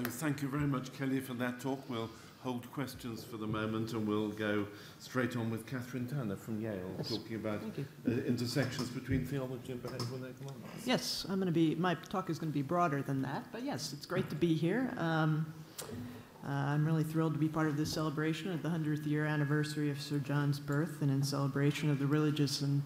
Thank you very much, Kelly, for that talk. We'll hold questions for the moment, and we'll go straight on with Catherine Tanner from Yale, talking about intersections between theology and behavioral economics. Yes, my talk is going to be broader than that, but yes, it's great to be here. I'm really thrilled to be part of this celebration of the 100th year anniversary of Sir John's birth, and in celebration of the Religion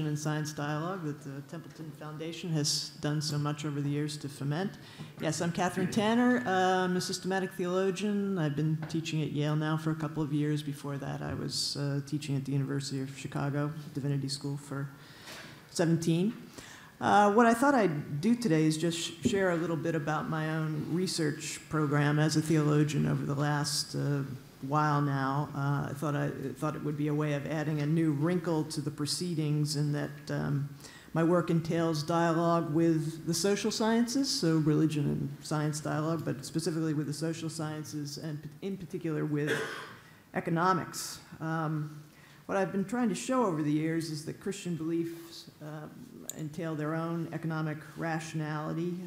and Science dialogue that the Templeton Foundation has done so much over the years to foment. Yes, I'm Catherine Tanner. I'm a systematic theologian. I've been teaching at Yale now for a couple of years. Before that, I was teaching at the University of Chicago Divinity School for 17. What I thought I'd do today is just share a little bit about my own research program as a theologian over the last while now. I thought it would be a way of adding a new wrinkle to the proceedings, in that my work entails dialogue with the social sciences, so religion and science dialogue, but specifically with the social sciences, and in particular with economics. What I've been trying to show over the years is that Christian beliefs entail their own economic rationality.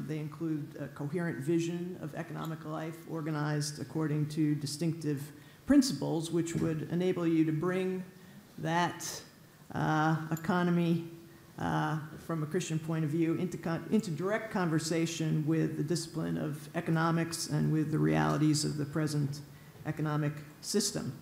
They include a coherent vision of economic life organized according to distinctive principles, which would enable you to bring that economy from a Christian point of view into direct conversation with the discipline of economics and with the realities of the present economic system.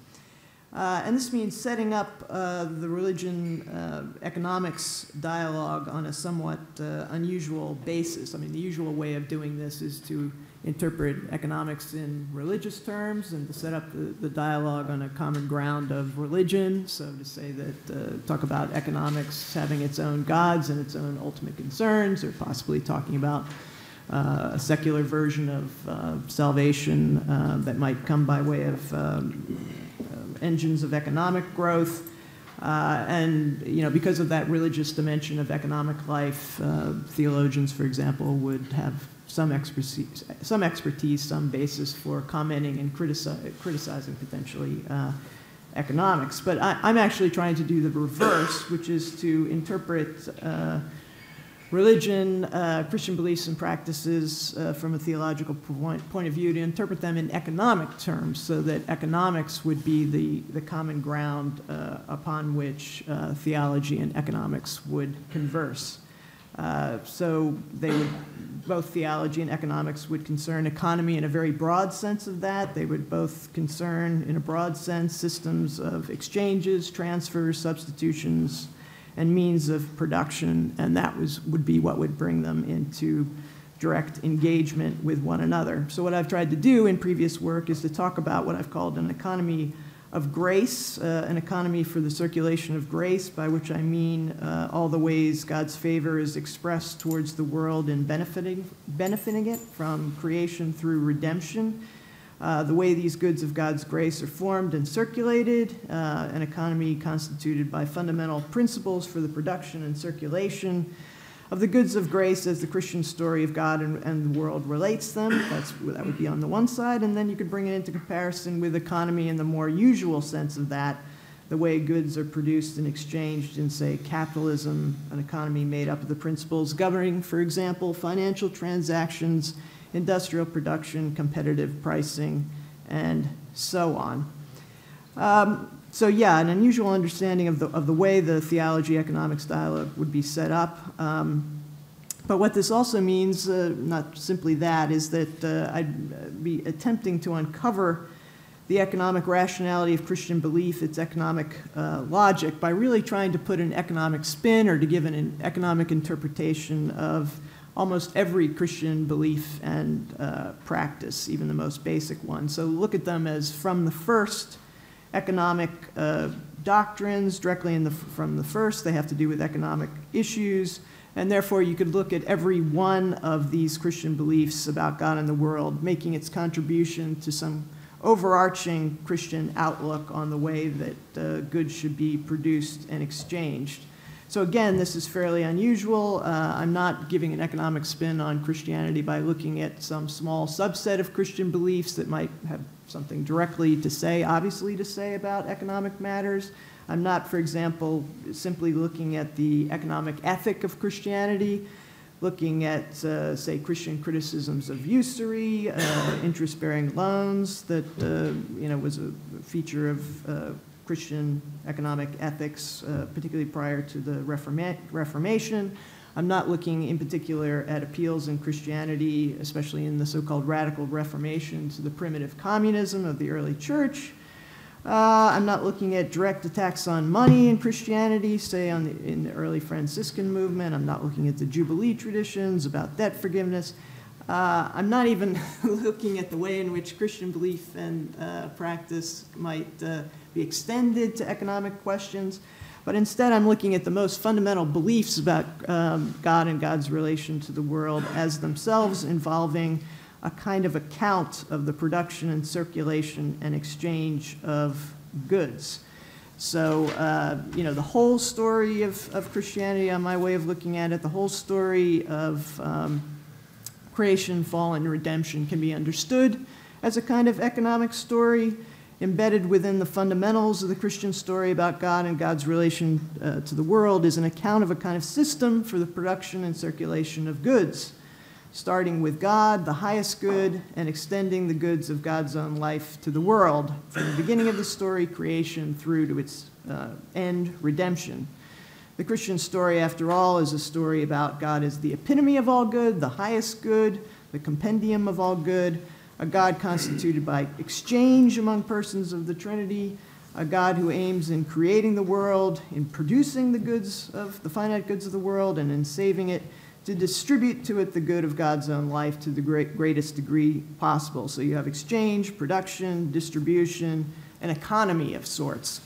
And this means setting up the religion economics dialogue on a somewhat unusual basis. I mean, the usual way of doing this is to interpret economics in religious terms and to set up the dialogue on a common ground of religion. So to say that, talk about economics having its own gods and its own ultimate concerns, or possibly talking about a secular version of salvation that might come by way of engines of economic growth, and because of that religious dimension of economic life, theologians, for example, would have some expertise, some basis for commenting and criticizing potentially economics. But I'm actually trying to do the reverse, which is to interpret religion, Christian beliefs and practices from a theological point of view, to interpret them in economic terms, so that economics would be the common ground upon which theology and economics would converse. So both theology and economics would concern economy in a very broad sense of that. They would both concern, in a broad sense, systems of exchanges, transfers, substitutions, and means of production, and that would be what would bring them into direct engagement with one another. So what I've tried to do in previous work is to talk about what I've called an economy of grace, an economy for the circulation of grace, by which I mean all the ways God's favor is expressed towards the world in benefiting it, from creation through redemption, the way these goods of God's grace are formed and circulated, an economy constituted by fundamental principles for the production and circulation of the goods of grace as the Christian story of God and the world relates them. That would be on the one side, and then you could bring it into comparison with economy in the more usual sense of that, the way goods are produced and exchanged in, say, capitalism, an economy made up of the principles governing, for example, financial transactions, industrial production, competitive pricing, and so on. So yeah, an unusual understanding of the way the theology-economics dialogue would be set up. But what this also means, not simply that, is that I'd be attempting to uncover the economic rationality of Christian belief, its economic logic, by really trying to put an economic spin, or to give an economic interpretation of almost every Christian belief and practice, even the most basic one. So look at them as from the first economic doctrines, directly from the first. They have to do with economic issues, and therefore you could look at every one of these Christian beliefs about God and the world, making its contribution to some overarching Christian outlook on the way that goods should be produced and exchanged. So again, this is fairly unusual. I'm not giving an economic spin on Christianity by looking at some small subset of Christian beliefs that might have something directly to say, obviously to say, about economic matters. I'm not, for example, simply looking at the economic ethic of Christianity, looking at, say, Christian criticisms of usury, interest-bearing loans that, was a feature of Christian economic ethics, particularly prior to the Reformation. I'm not looking in particular at appeals in Christianity, especially in the so-called radical Reformation, to the primitive communism of the early church. I'm not looking at direct attacks on money in Christianity, say in the early Franciscan movement. I'm not looking at the Jubilee traditions about debt forgiveness. I'm not even looking at the way in which Christian belief and practice might be extended to economic questions. But instead, I'm looking at the most fundamental beliefs about God and God's relation to the world as themselves involving a kind of account of the production and circulation and exchange of goods. So, the whole story of Christianity, on my way of looking at it, the whole story of creation, fall, and redemption can be understood as a kind of economic story. Embedded within the fundamentals of the Christian story about God and God's relation to the world is an account of a kind of system for the production and circulation of goods, starting with God, the highest good, and extending the goods of God's own life to the world, from the beginning of the story, creation, through to its end, redemption. The Christian story, after all, is a story about God as the epitome of all good, the highest good, the compendium of all good, a God constituted by exchange among persons of the Trinity, a God who aims in creating the world, in producing the goods of the finite goods of the world, and in saving it, to distribute to it the good of God's own life to the greatest degree possible. So you have exchange, production, distribution, an economy of sorts.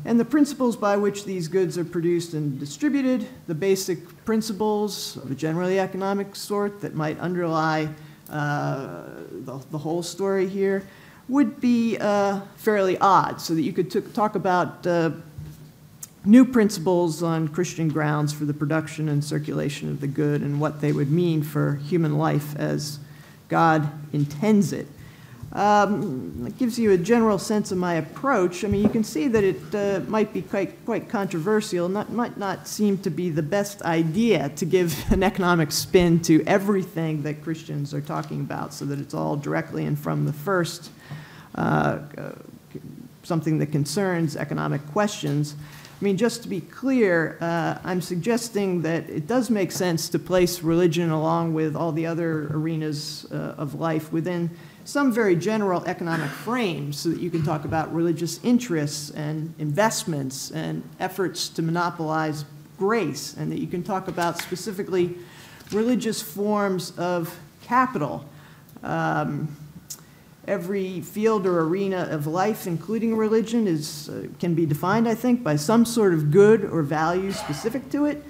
And the principles by which these goods are produced and distributed, the basic principles of a generally economic sort that might underlie the whole story here, would be fairly odd, so that you could talk about new principles on Christian grounds for the production and circulation of the good and what they would mean for human life as God intends it. It gives you a general sense of my approach. I mean, you can see that it might be quite controversial, might not seem to be the best idea to give an economic spin to everything that Christians are talking about, so that it's all directly and from the first something that concerns economic questions. I mean, just to be clear, I'm suggesting that it does make sense to place religion along with all the other arenas of life within some very general economic frames, so that you can talk about religious interests and investments and efforts to monopolize grace, and that you can talk about specifically religious forms of capital. Every field or arena of life, including religion, can be defined, I think, by some sort of good or value specific to it.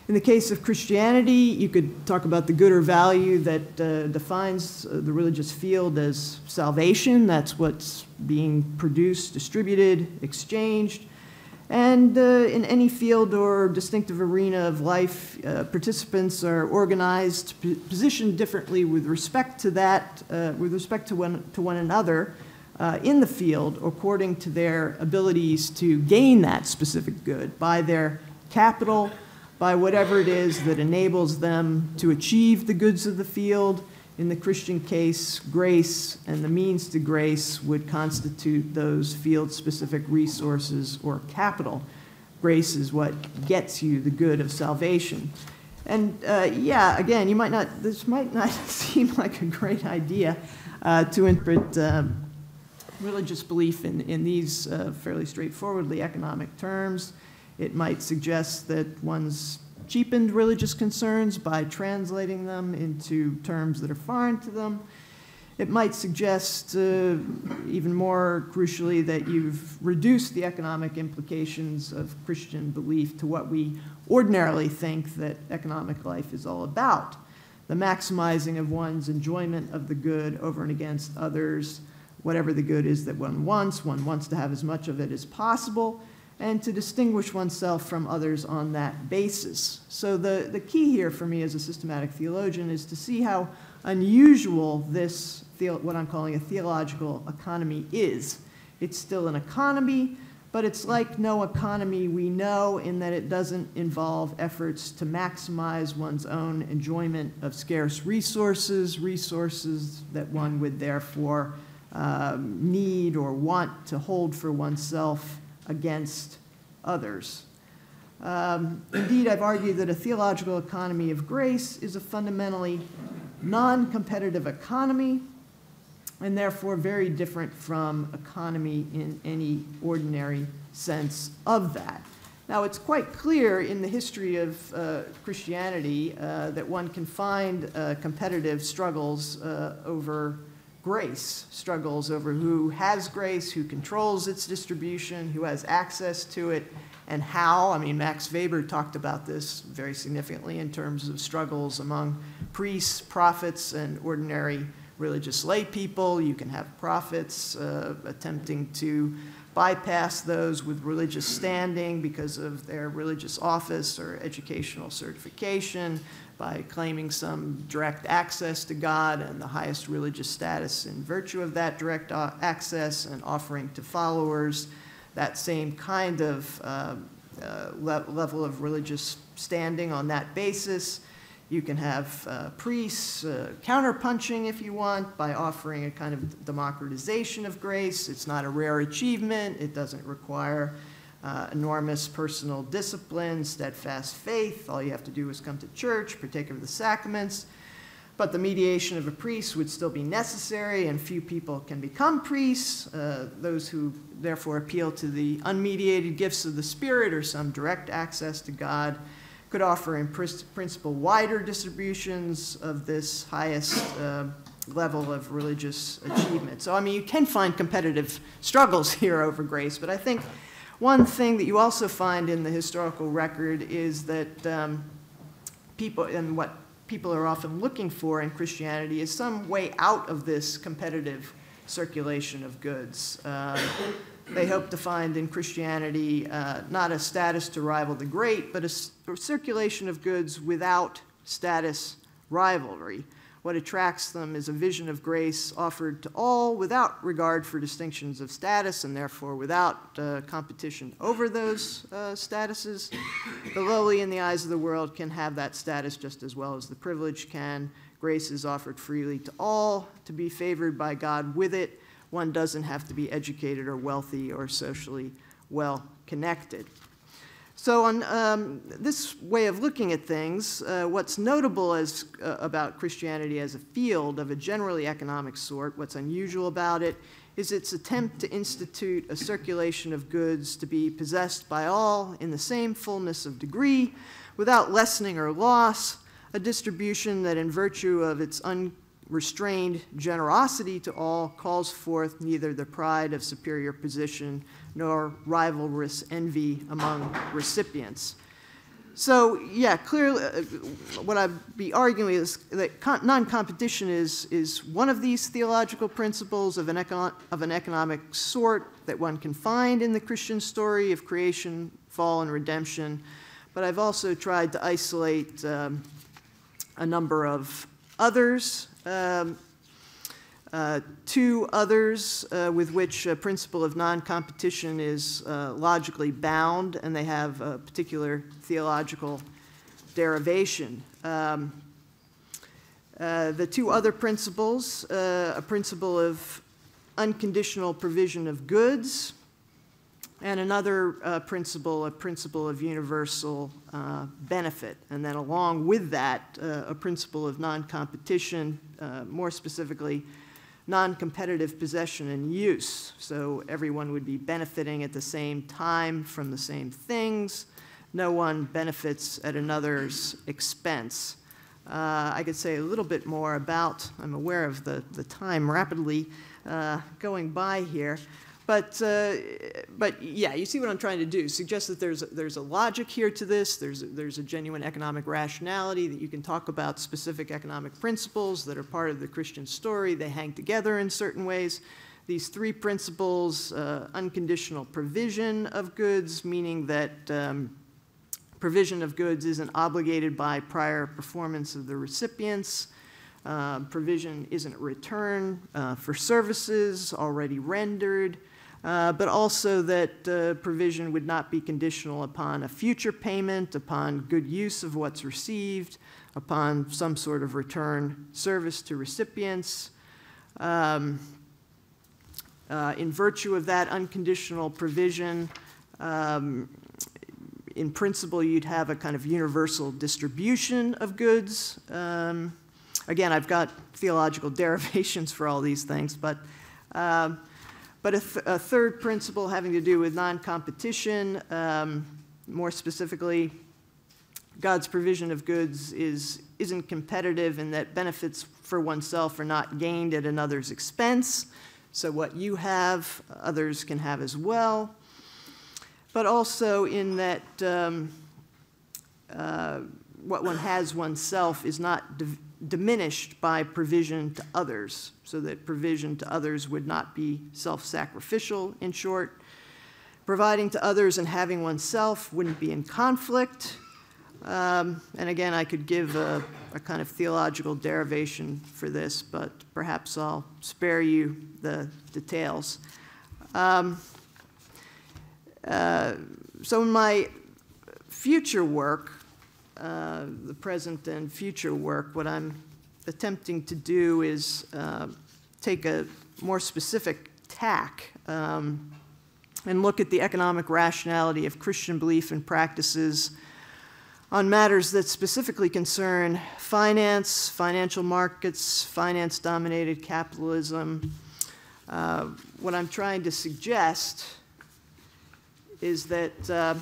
In the case of Christianity, you could talk about the good or value that defines the religious field as salvation. That's what's being produced, distributed, exchanged. And in any field or distinctive arena of life, participants are organized, positioned differently with respect to that, with respect to one another in the field, according to their abilities to gain that specific good by their capital, by whatever it is that enables them to achieve the goods of the field. In the Christian case, grace and the means to grace would constitute those field-specific resources or capital. Grace is what gets you the good of salvation. And yeah, again, this might not seem like a great idea to interpret religious belief in these fairly straightforwardly economic terms. It might suggest that one's cheapened religious concerns by translating them into terms that are foreign to them. It might suggest, even more crucially, that you've reduced the economic implications of Christian belief to what we ordinarily think that economic life is all about: the maximizing of one's enjoyment of the good over and against others, whatever the good is that one wants to have as much of it as possible, and to distinguish oneself from others on that basis. So the key here for me as a systematic theologian is to see how unusual this, what I'm calling a theological economy is. It's still an economy, but it's like no economy we know in that it doesn't involve efforts to maximize one's own enjoyment of scarce resources, resources that one would therefore need or want to hold for oneself against others. Indeed, I've argued that a theological economy of grace is a fundamentally non-competitive economy, and therefore very different from economy in any ordinary sense of that. Now, it's quite clear in the history of Christianity that one can find competitive struggles over grace, struggles over who has grace, who controls its distribution, who has access to it, and how. I mean, Max Weber talked about this very significantly in terms of struggles among priests, prophets, and ordinary religious lay people. You can have prophets attempting to bypass those with religious standing because of their religious office or educational certification by claiming some direct access to God and the highest religious status in virtue of that direct access, and offering to followers that same kind of level of religious standing on that basis. You can have priests counterpunching, if you want, by offering a kind of democratization of grace. It's not a rare achievement. It doesn't require enormous personal discipline, steadfast faith. All you have to do is come to church, partake of the sacraments. But the mediation of a priest would still be necessary, and few people can become priests. Those who therefore appeal to the unmediated gifts of the Spirit or some direct access to God could offer in principle wider distributions of this highest level of religious achievement. So, I mean, you can find competitive struggles here over grace, but I think one thing that you also find in the historical record is that people, and what people are often looking for in Christianity, is some way out of this competitive circulation of goods. They hope to find in Christianity not a status to rival the great, but a circulation of goods without status rivalry. What attracts them is a vision of grace offered to all without regard for distinctions of status, and therefore without competition over those statuses. The lowly in the eyes of the world can have that status just as well as the privileged can. Grace is offered freely to all to be favored by God with it. One doesn't have to be educated or wealthy or socially well connected. So on this way of looking at things, what's notable about Christianity as a field of a generally economic sort, what's unusual about it, is its attempt to institute a circulation of goods to be possessed by all in the same fullness of degree, without lessening or loss, a distribution that in virtue of its unrestrained generosity to all calls forth neither the pride of superior position nor rivalrous envy among recipients. So, yeah, clearly what I'd be arguing is that non-competition is one of these theological principles of an economic sort that one can find in the Christian story of creation, fall, and redemption. But I've also tried to isolate a number of others. Two others with which a principle of non-competition is logically bound, and they have a particular theological derivation. The two other principles, a principle of unconditional provision of goods, and another principle, a principle of universal benefit. And then along with that, a principle of non-competition, more specifically, non-competitive possession and use. So everyone would be benefiting at the same time from the same things. No one benefits at another's expense. I could say a little bit more about, I'm aware of the time rapidly going by here. But yeah, you see what I'm trying to do. Suggest that there's a logic here to this. There's a genuine economic rationality, that you can talk about specific economic principles that are part of the Christian story. They hang together in certain ways. These three principles, unconditional provision of goods, meaning that provision of goods isn't obligated by prior performance of the recipients. Provision isn't a return for services already rendered. but also that provision would not be conditional upon a future payment, upon good use of what's received, upon some sort of return service to recipients. In virtue of that unconditional provision, in principle, you'd have a kind of universal distribution of goods. Again, I've got theological derivations for all these things, but a third principle having to do with non-competition, more specifically, God's provision of goods isn't competitive in that benefits for oneself are not gained at another's expense. So what you have, others can have as well. But also in that what one has oneself is not diminished by provision to others, so that provision to others would not be self-sacrificial, in short. Providing to others and having oneself wouldn't be in conflict. And again, I could give a kind of theological derivation for this, but perhaps I'll spare you the details. So in my future work, the present and future work, what I'm attempting to do is take a more specific tack and look at the economic rationality of Christian belief and practices on matters that specifically concern finance, financial markets, finance-dominated capitalism. What I'm trying to suggest is that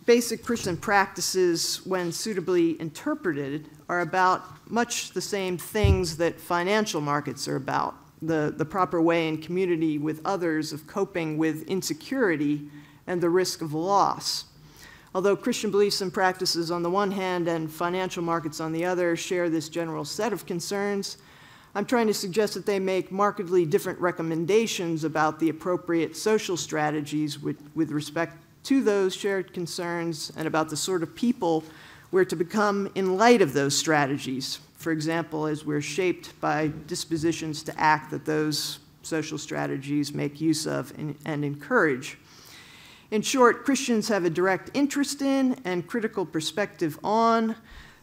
basic Christian practices, when suitably interpreted, are about much the same things that financial markets are about, the proper way in community with others of coping with insecurity and the risk of loss. Although Christian beliefs and practices on the one hand and financial markets on the other share this general set of concerns, I'm trying to suggest that they make markedly different recommendations about the appropriate social strategies with respect to those shared concerns and about the sort of people we're to become in light of those strategies. For example, as we're shaped by dispositions to act that those social strategies make use of and encourage. In short, Christians have a direct interest in and critical perspective on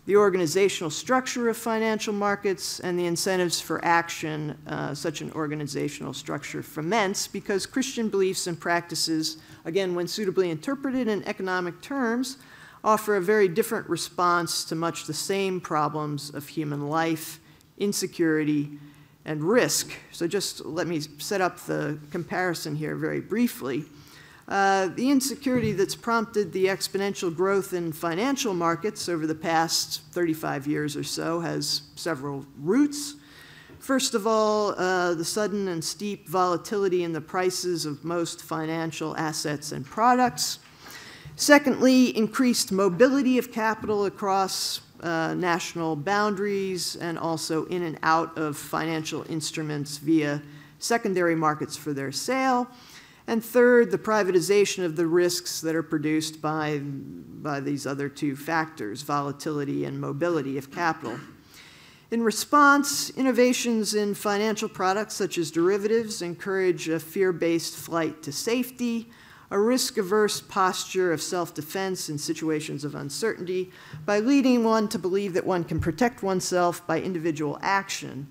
the organizational structure of financial markets and the incentives for action such an organizational structure foments, because Christian beliefs and practices, again, when suitably interpreted in economic terms, offer a very different response to much the same problems of human life, insecurity, and risk. So just let me set up the comparison here very briefly. The insecurity that's prompted the exponential growth in financial markets over the past 35 years or so has several roots. First of all, the sudden and steep volatility in the prices of most financial assets and products. Secondly, increased mobility of capital across national boundaries and also in and out of financial instruments via secondary markets for their sale. And third, the privatization of the risks that are produced by these other two factors, volatility and mobility of capital. In response, innovations in financial products such as derivatives encourage a fear-based flight to safety, a risk-averse posture of self-defense in situations of uncertainty by leading one to believe that one can protect oneself by individual action,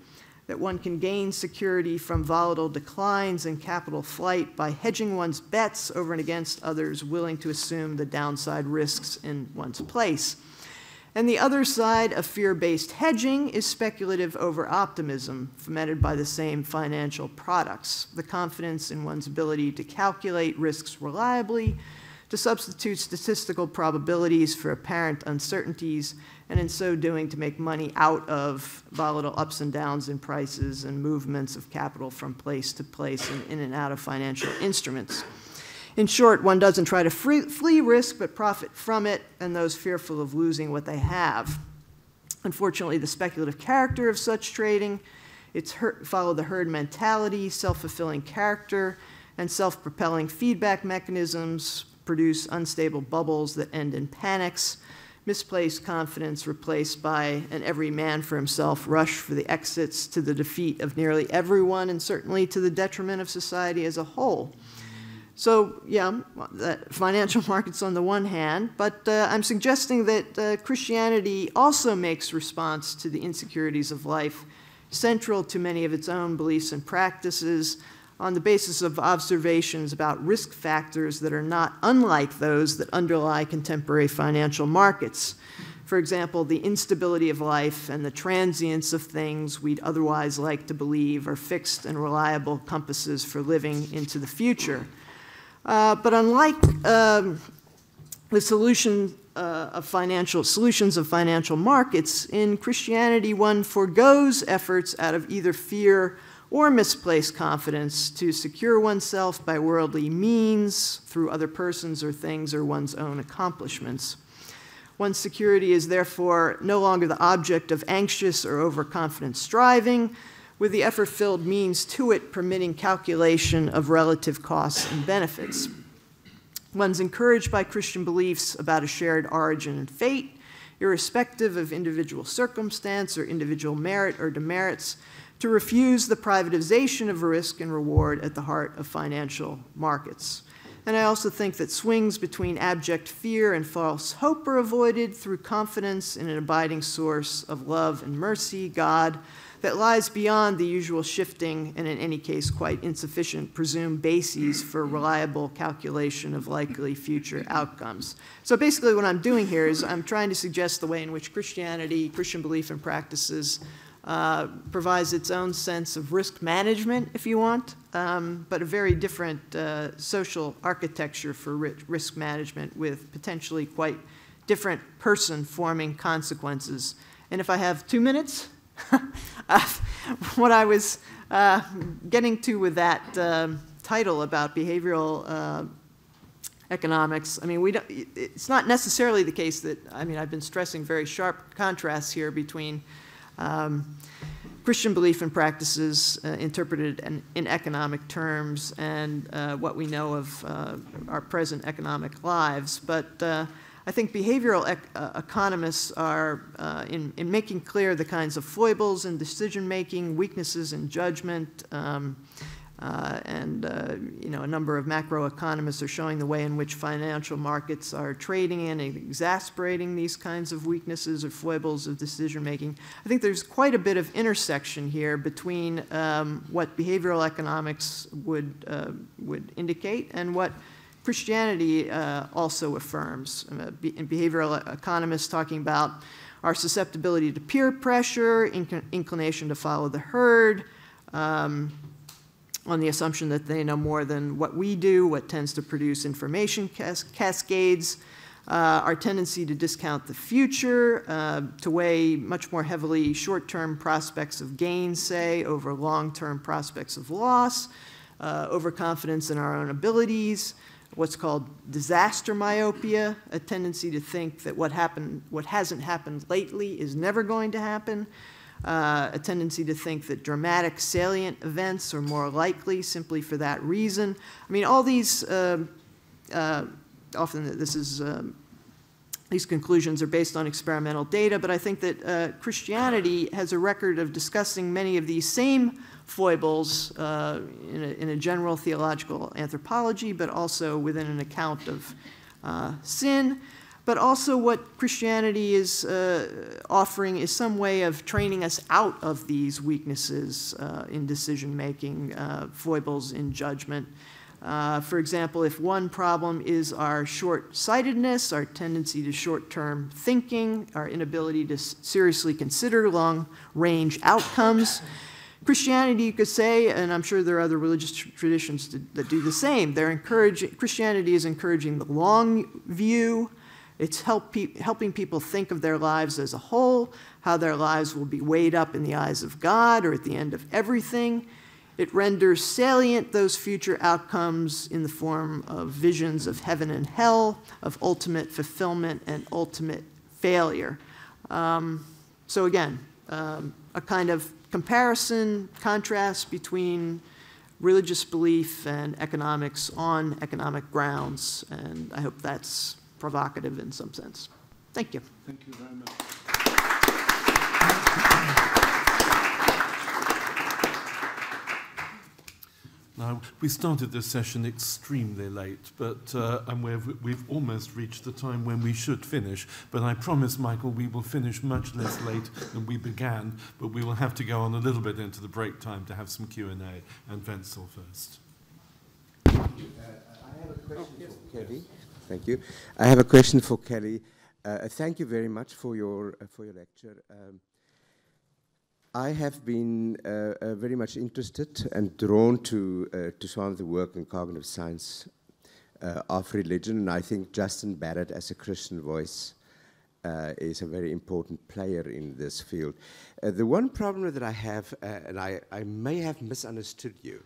that one can gain security from volatile declines and capital flight by hedging one's bets over and against others willing to assume the downside risks in one's place. And the other side of fear-based hedging is speculative over-optimism, fomented by the same financial products, the confidence in one's ability to calculate risks reliably, to substitute statistical probabilities for apparent uncertainties, and in so doing to make money out of volatile ups and downs in prices and movements of capital from place to place and in and out of financial instruments. In short, one doesn't try to flee risk, but profit from it, and those fearful of losing what they have. Unfortunately, the speculative character of such trading, follow the herd mentality, self-fulfilling character, and self-propelling feedback mechanisms produce unstable bubbles that end in panics, misplaced confidence replaced by an every man for himself rush for the exits, to the defeat of nearly everyone, and certainly to the detriment of society as a whole. So, yeah, financial markets on the one hand, but I'm suggesting that Christianity also makes response to the insecurities of life central to many of its own beliefs and practices on the basis of observations about risk factors that are not unlike those that underlie contemporary financial markets. For example, the instability of life and the transience of things we'd otherwise like to believe are fixed and reliable compasses for living into the future. But unlike the solutions of financial markets, in Christianity one forgoes efforts out of either fear or misplaced confidence to secure oneself by worldly means through other persons or things or one's own accomplishments. One's security is therefore no longer the object of anxious or overconfident striving, with the effort-filled means to it permitting calculation of relative costs and benefits. One's encouraged by Christian beliefs about a shared origin and fate, irrespective of individual circumstance or individual merit or demerits, to refuse the privatization of risk and reward at the heart of financial markets. And I also think that swings between abject fear and false hope are avoided through confidence in an abiding source of love and mercy, God, that lies beyond the usual shifting and in any case quite insufficient presumed bases for reliable calculation of likely future outcomes. So basically what I'm doing here is I'm trying to suggest the way in which Christianity, Christian belief and practices provides its own sense of risk management, if you want, but a very different social architecture for risk management with potentially quite different person-forming consequences. And if I have 2 minutes, what I was getting to with that title about behavioral economics, I mean, it's not necessarily the case that, I mean, I've been stressing very sharp contrasts here between Christian belief and practices interpreted in economic terms and what we know of our present economic lives. But I think behavioral economists are, in making clear the kinds of foibles in decision-making, weaknesses in judgment, you know, a number of macroeconomists are showing the way in which financial markets are trading in and exasperating these kinds of weaknesses or foibles of decision-making. I think there's quite a bit of intersection here between what behavioral economics would indicate and what Christianity also affirms. Behavioral economists talking about our susceptibility to peer pressure, inclination to follow the herd, on the assumption that they know more than what we do, what tends to produce information cascades, our tendency to discount the future, to weigh much more heavily short-term prospects of gain, say, over long-term prospects of loss, overconfidence in our own abilities, what's called disaster myopia, a tendency to think that what hasn't happened lately is never going to happen, a tendency to think that dramatic salient events are more likely simply for that reason. I mean, all these, often this is, these conclusions are based on experimental data, but I think that Christianity has a record of discussing many of these same foibles in a general theological anthropology, but also within an account of sin. But also what Christianity is offering is some way of training us out of these weaknesses in decision-making, foibles in judgment. For example, if one problem is our short-sightedness, our tendency to short-term thinking, our inability to seriously consider long-range outcomes, Christianity, you could say, and I'm sure there are other religious traditions that do the same, Christianity is encouraging the long view. It's helping people think of their lives as a whole, how their lives will be weighed up in the eyes of God or at the end of everything. It renders salient those future outcomes in the form of visions of heaven and hell, of ultimate fulfillment and ultimate failure. So again, a kind of comparison, contrast between religious belief and economics on economic grounds, and I hope that's provocative in some sense. Thank you. Thank you very much. Now, we started this session extremely late, but and we've almost reached the time when we should finish. But I promise, Michael, we will finish much less late than we began, but we will have to go on a little bit into the break time to have some Q&A. And Wenzel first. I have a question for Kelly. Thank you. I have a question for Kelly. Thank you very much for your lecture. I have been very much interested and drawn to some of the work in cognitive science of religion, and I think Justin Barrett, as a Christian voice, is a very important player in this field. The one problem that I have, and I may have misunderstood you,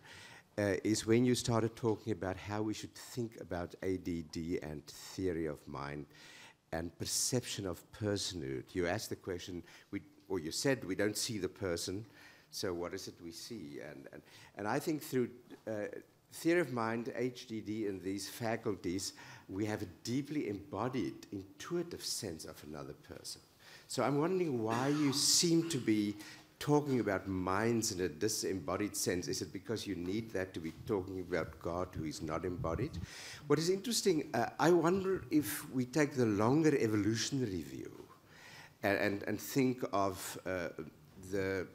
is when you started talking about how we should think about ADD and theory of mind and perception of personhood. You asked the question, or you said we don't see the person, so what is it we see? And I think through theory of mind, HDD, and these faculties, we have a deeply embodied, intuitive sense of another person. So I'm wondering why you seem to be talking about minds in a disembodied sense. Is it because you need that to be talking about God who is not embodied? What is interesting, I wonder if we take the longer evolutionary view and think of the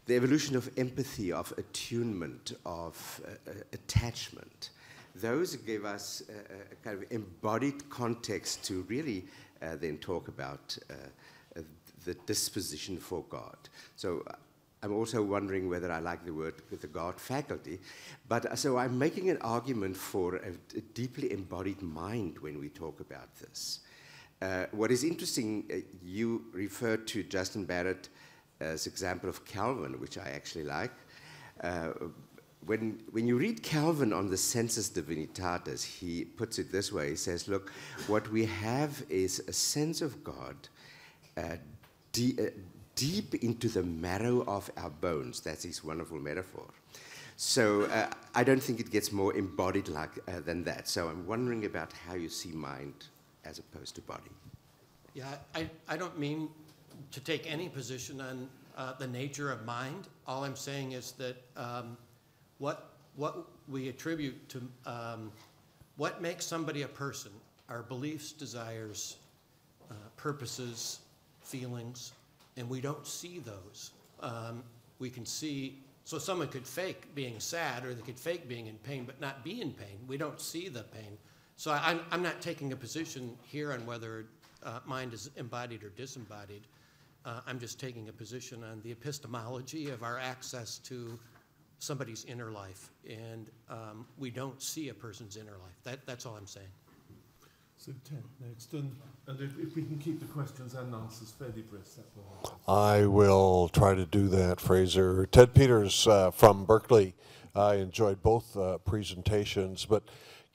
evolution of empathy, of attunement, of attachment. Those give us a kind of embodied context to really then talk about the disposition for God. So I'm also wondering whether I like the word with the God faculty. But so I'm making an argument for a deeply embodied mind when we talk about this. What is interesting, you referred to Justin Barrett as example of Calvin, which I actually like. When you read Calvin on the Sensus Divinitatis, he puts it this way. He says, look, what we have is a sense of God deep into the marrow of our bones. That's his wonderful metaphor. So I don't think it gets more embodied than that. So I'm wondering about how you see mind as opposed to body. Yeah, I don't mean to take any position on the nature of mind. All I'm saying is that what we attribute to what makes somebody a person, our beliefs, desires, purposes, feelings, and we don't see those. We can see, so someone could fake being sad or they could fake being in pain but not be in pain. We don't see the pain. So I'm not taking a position here on whether mind is embodied or disembodied. I'm just taking a position on the epistemology of our access to somebody's inner life. And we don't see a person's inner life. That's all I'm saying. So Ted next, and if we can keep the questions and answers fairly brisk, that will help. I will try to do that, Fraser. Ted Peters from Berkeley. I enjoyed both presentations, but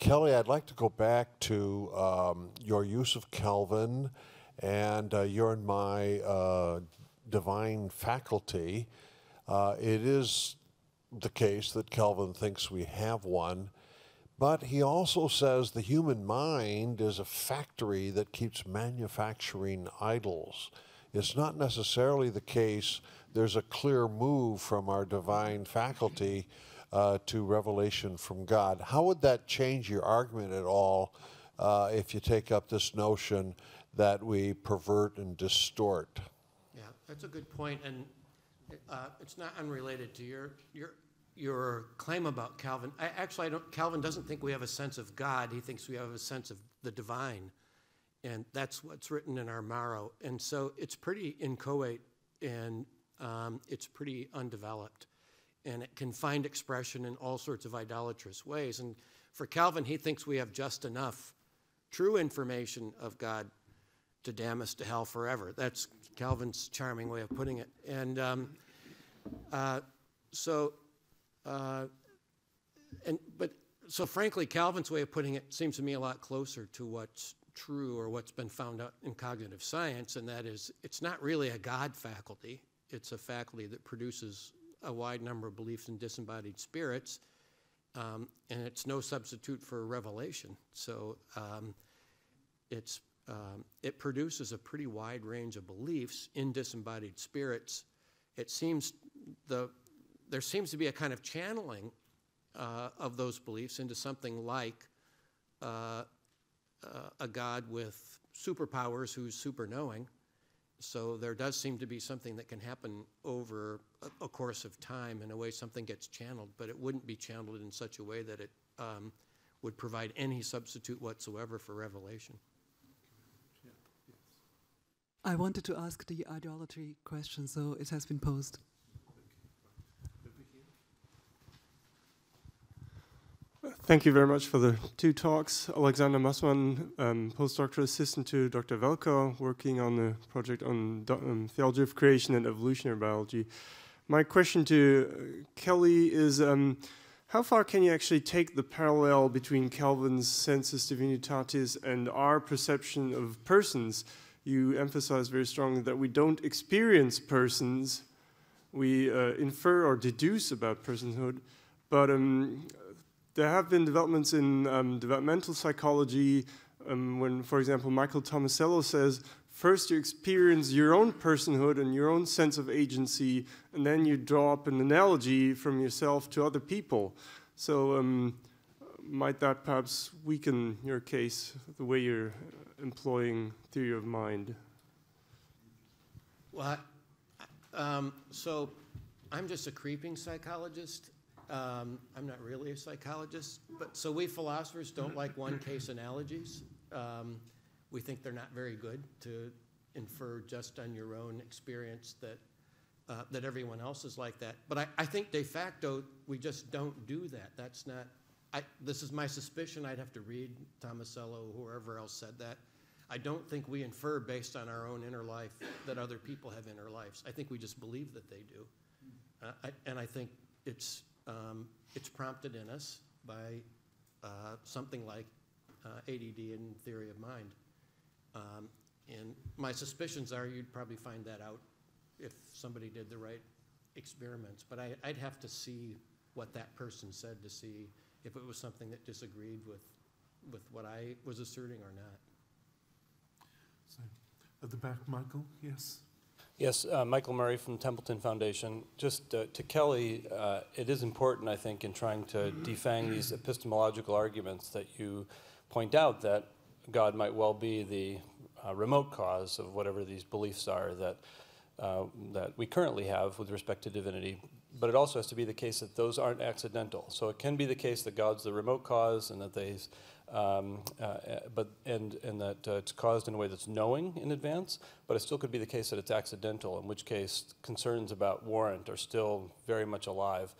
Kelly, I'd like to go back to your use of Calvin and your and my divine faculty. It is the case that Calvin thinks we have one, but he also says the human mind is a factory that keeps manufacturing idols. It's not necessarily the case there's a clear move from our divine faculty to revelation from God. How would that change your argument at all if you take up this notion that we pervert and distort? Yeah, that's a good point, and it's not unrelated to your claim about Calvin. Calvin doesn't think we have a sense of God. He thinks we have a sense of the divine, and that's what's written in our marrow. And so it's pretty inchoate, and it's pretty undeveloped, and it can find expression in all sorts of idolatrous ways. And for Calvin, he thinks we have just enough true information of God to damn us to hell forever. That's Calvin's charming way of putting it. And So frankly, Calvin's way of putting it seems to me a lot closer to what's true or what's been found out in cognitive science, and that is it's not really a God faculty. It's a faculty that produces a wide number of beliefs in disembodied spirits, and it's no substitute for revelation. So it's it produces a pretty wide range of beliefs in disembodied spirits. There seems to be a kind of channeling of those beliefs into something like a God with superpowers who's super knowing. So there does seem to be something that can happen over a course of time in a way something gets channeled, but it wouldn't be channeled in such a way that it would provide any substitute whatsoever for revelation. I wanted to ask the idolatry question, so it has been posed. Thank you very much for the two talks. Alexander Massmann, postdoctoral assistant to Dr. Velko, working on the project on theology of creation and evolutionary biology. My question to Kelly is, how far can you actually take the parallel between Calvin's sensus divinitatis and our perception of persons? You emphasize very strongly that we don't experience persons, we infer or deduce about personhood, but there have been developments in developmental psychology when, for example, Michael Tomasello says, first you experience your own personhood and your own sense of agency, and then you draw up an analogy from yourself to other people. So might that perhaps weaken your case, the way you're employing theory of mind? Well, so I'm just a creeping psychologist. I'm not really a psychologist, but so we philosophers don't like one-case analogies. We think they're not very good to infer just on your own experience that everyone else is like that. But I think de facto we just don't do that. That's not. This is my suspicion. I'd have to read Tomasello or whoever else said that. I don't think we infer based on our own inner life that other people have inner lives. I think we just believe that they do, and I think it's prompted in us by something like ADD and theory of mind. And my suspicions are you'd probably find that out if somebody did the right experiments. But I'd have to see what that person said to see if it was something that disagreed with what I was asserting or not. So, at the back, Michael, yes? Yes, Michael Murray from Templeton Foundation. Just to Kelly, it is important, I think, in trying to defang these epistemological arguments that you point out that God might well be the remote cause of whatever these beliefs are that we currently have with respect to divinity. But it also has to be the case that those aren't accidental. So it can be the case that God's the remote cause, and that that it's caused in a way that's knowing in advance. But it still could be the case that it's accidental, in which case concerns about warrant are still very much alive.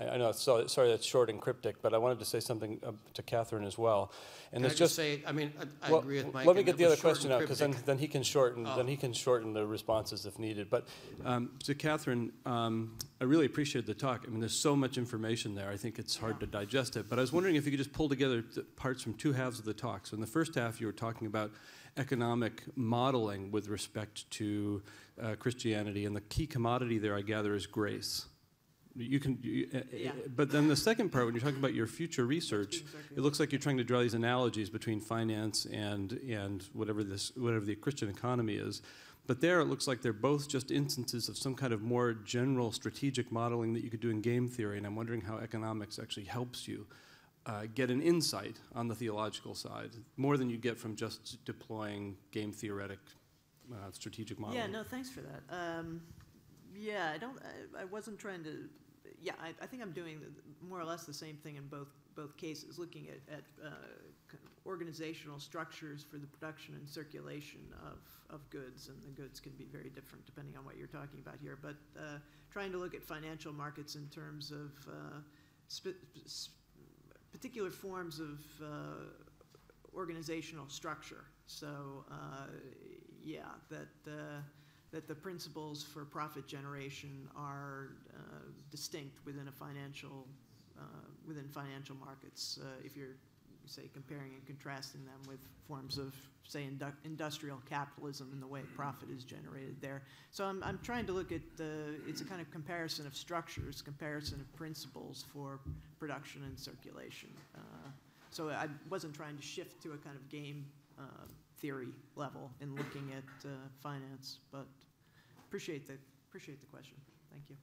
I know, sorry that's short and cryptic, but I wanted to say something to Catherine as well. And Can it's I just say, I mean, I agree with Mike. Let me get the other short and question out, because then he can shorten. Oh. Then he can shorten the responses if needed. But to Catherine, I really appreciated the talk. I mean, there's so much information there. I think it's hard to digest it. But I was wondering if you could just pull together the parts from two halves of the talk. So in the first half, you were talking about economic modeling with respect to Christianity, and the key commodity there, I gather, is grace. But then the second part, when you're talking about your future research, it looks like you're trying to draw these analogies between finance and whatever the Christian economy is. But there, it looks like they're both just instances of some kind of more general strategic modeling that you could do in game theory. And I'm wondering how economics actually helps you get an insight on the theological side, more than you get from just deploying game theoretic strategic modeling. Yeah, no, thanks for that. I wasn't trying to. Yeah, I think I'm doing more or less the same thing in both cases, looking at organizational structures for the production and circulation of goods, and the goods can be very different depending on what you're talking about here. But trying to look at financial markets in terms of particular forms of organizational structure. So that the principles for profit generation are distinct within financial markets. If you're, say, comparing and contrasting them with forms of, say, industrial capitalism and the way profit is generated there. So I'm trying to look at it's a kind of comparison of structures, comparison of principles for production and circulation. So I wasn't trying to shift to a kind of game theory level in looking at finance, but appreciate the question. Thank you.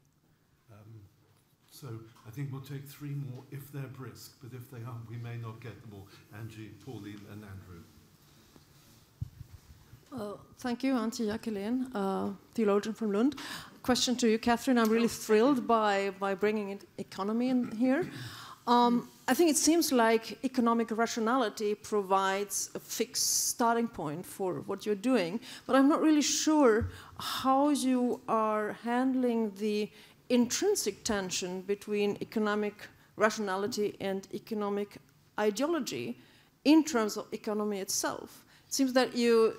So I think we'll take 3 more if they're brisk, but if they aren't, we may not get them all. Angie, Pauline, and Andrew. Thank you, Antje Jacqueline, theologian from Lund. Question to you, Catherine. I'm really thrilled by bringing in economy in here. I think it seems like economic rationality provides a fixed starting point for what you're doing, but I'm not really sure how you are handling the intrinsic tension between economic rationality and economic ideology in terms of economy itself. It seems that you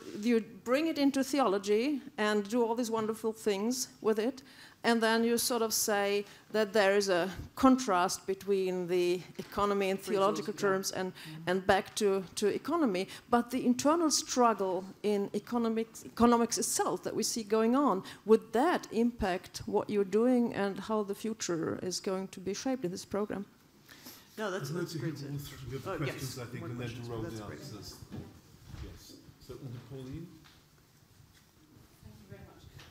bring it into theology and do all these wonderful things with it, and then you sort of say that there is a contrast between the economy in theological terms and back to economy. But the internal struggle in economics itself that we see going on, would that impact what you're doing and how the future is going to be shaped in this program? No, that's great. great. We have questions, I think, and then to roll the answers. Yes. So, Pauline?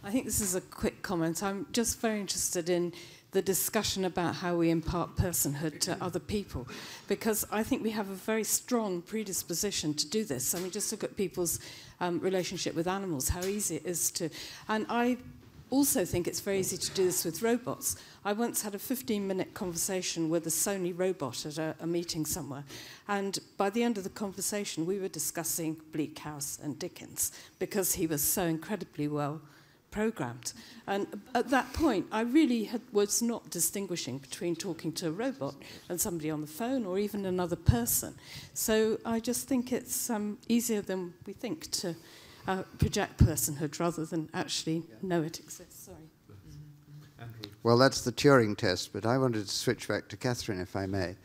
I think this is a quick comment. I'm just very interested in the discussion about how we impart personhood to other people, because I think we have a very strong predisposition to do this. I mean, just look at people's relationship with animals, how easy it is to... And I also think it's very easy to do this with robots. I once had a 15-minute conversation with a Sony robot at a meeting somewhere, and by the end of the conversation, we were discussing Bleak House and Dickens, because he was so incredibly well programmed. And at that point, I really was not distinguishing between talking to a robot and somebody on the phone or even another person. So I just think it's easier than we think to project personhood rather than actually know it exists. Sorry. Andrew. Well, that's the Turing test, but I wanted to switch back to Catherine, if I may.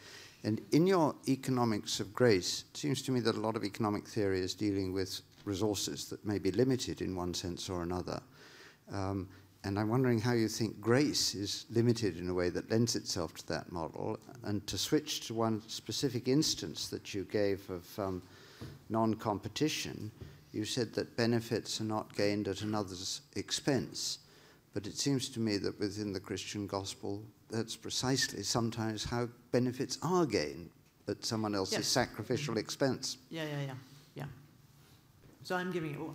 And in your economics of grace, it seems to me that a lot of economic theory is dealing with resources that may be limited in one sense or another. And I'm wondering how you think grace is limited in a way that lends itself to that model. And to switch to one specific instance that you gave of non-competition, you said that benefits are not gained at another's expense. But it seems to me that within the Christian gospel, that's precisely sometimes how benefits are gained at someone else's sacrificial expense. Yeah. So I'm giving it... Oh,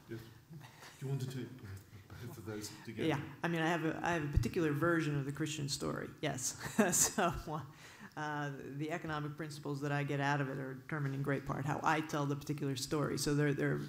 yes. Do you want to take both of those together? Yeah, I mean, I have a particular version of the Christian story, yes. So the economic principles that I get out of it are determined in great part how I tell the particular story. So they're